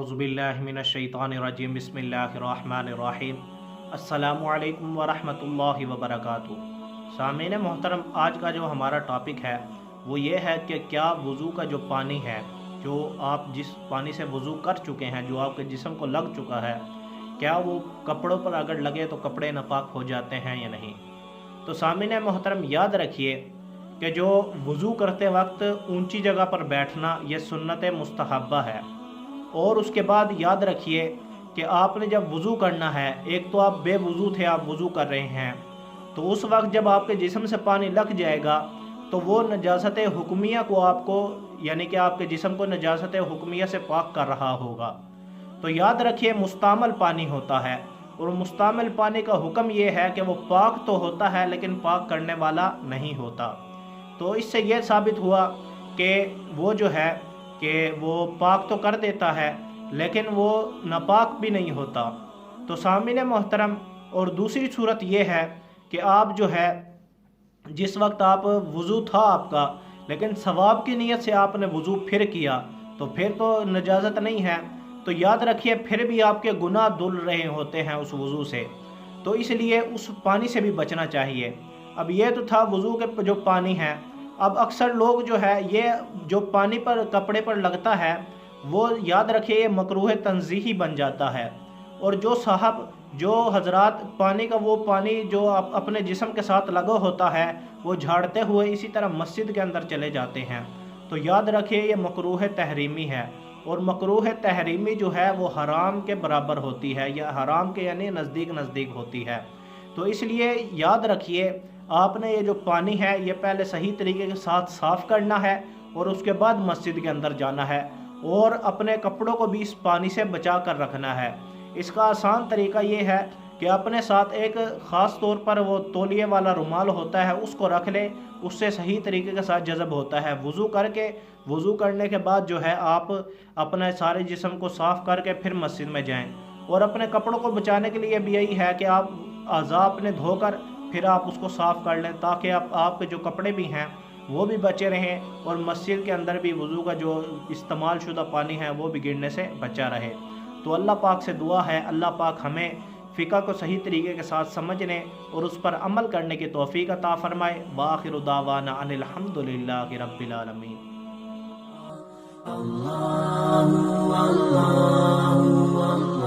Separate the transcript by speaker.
Speaker 1: اعوذ باللہ من الشیطان الرجیم بسم اللہ الرحمن الرحیم السلام علیکم ورحمۃ اللہ وبرکاتہ۔ سامعین محترم، آج کا جو ہمارا ٹاپک ہے وہ یہ ہے کہ کیا وضو کا جو پانی ہے، جو آپ جس پانی سے وضو کر چکے ہیں، جو آپ کے جسم کو لگ چکا ہے، کیا وہ کپڑوں پر اگر لگے تو کپڑے ناپاک ہو جاتے ہیں یا نہیں؟ تو سامعین محترم، یاد رکھیے کہ جو وضو کرتے وقت اونچی جگہ پر بیٹھنا یہ سنت مستحبہ ہے، اور اس کے بعد یاد رکھیے کہ آپ نے جب وضو کرنا ہے، ایک تو آپ بے وضو تھے، آپ وضو کر رہے ہیں، تو اس وقت جب آپ کے جسم سے پانی لگ جائے گا تو وہ نجاست حکمیہ کو آپ کو، یعنی کہ آپ کے جسم کو نجاست حکمیہ سے پاک کر رہا ہوگا۔ تو یاد رکھیے مستعمل پانی ہوتا ہے، اور مستعمل پانی کا حکم یہ ہے کہ وہ پاک تو ہوتا ہے لیکن پاک کرنے والا نہیں ہوتا۔ تو اس سے یہ ثابت ہوا کہ وہ جو ہے کہ وہ پاک تو کر دیتا ہے لیکن وہ ناپاک بھی نہیں ہوتا۔ تو سامعین محترم، اور دوسری صورت یہ ہے کہ آپ جو ہے جس وقت آپ وضو تھا آپ کا، لیکن ثواب کی نیت سے آپ نے وضو پھر کیا، تو پھر تو نجازت نہیں ہے، تو یاد رکھیے پھر بھی آپ کے گناہ دھل رہے ہوتے ہیں اس وضو سے، تو اس لیے اس پانی سے بھی بچنا چاہیے۔ اب یہ تو تھا وضو کے جو پانی ہے، اب اکثر لوگ جو ہے یہ جو پانی پر کپڑے پر لگتا ہے وہ یاد رکھیے یہ مکروہ تنزیہی بن جاتا ہے، اور جو حضرات پانی کا وہ پانی جو اپنے جسم کے ساتھ لگا ہوتا ہے وہ جھاڑتے ہوئے اسی طرح مسجد کے اندر چلے جاتے ہیں، تو یاد رکھیے یہ مکروہ تحریمی ہے، اور مکروہ تحریمی جو ہے وہ حرام کے برابر ہوتی ہے، یا حرام کے یعنی نزدیک ہوتی ہے۔ تو اس لیے یاد رکھیے آپ نے یہ جو پانی ہے یہ پہلے صحیح طریقے کے ساتھ صاف کرنا ہے، اور اس کے بعد مسجد کے اندر جانا ہے، اور اپنے کپڑوں کو بھی اس پانی سے بچا کر رکھنا ہے۔ اس کا آسان طریقہ یہ ہے کہ اپنے ساتھ ایک خاص طور پر وہ تولیے والا رومال ہوتا ہے، اس کو رکھ لیں، اس سے صحیح طریقے کے ساتھ جذب ہوتا ہے۔ وضو کرنے کے بعد جو ہے آپ اپنے سارے جسم کو صاف کر کے پھر مسجد میں جائیں، اور اپنے کپڑوں کو بچانے کے لیے بھی یہی ہے کہ آپ اعضاء اپنے دھو کر پھر آپ اس کو صاف کر لیں، تاکہ آپ کے جو کپڑے بھی ہیں وہ بھی بچے رہیں، اور مسجد کے اندر بھی وضو کا جو استعمال شدہ پانی ہے وہ بھی گرنے سے بچا رہے۔ تو اللہ پاک سے دعا ہے اللہ پاک ہمیں فقہ کو صحیح طریقے کے ساتھ سمجھنے اور اس پر عمل کرنے کی توفیق عطا فرمائے۔ وآخر دعوانا ان الحمدللہ رب العالمین۔
Speaker 2: اللہ اللہ اللہ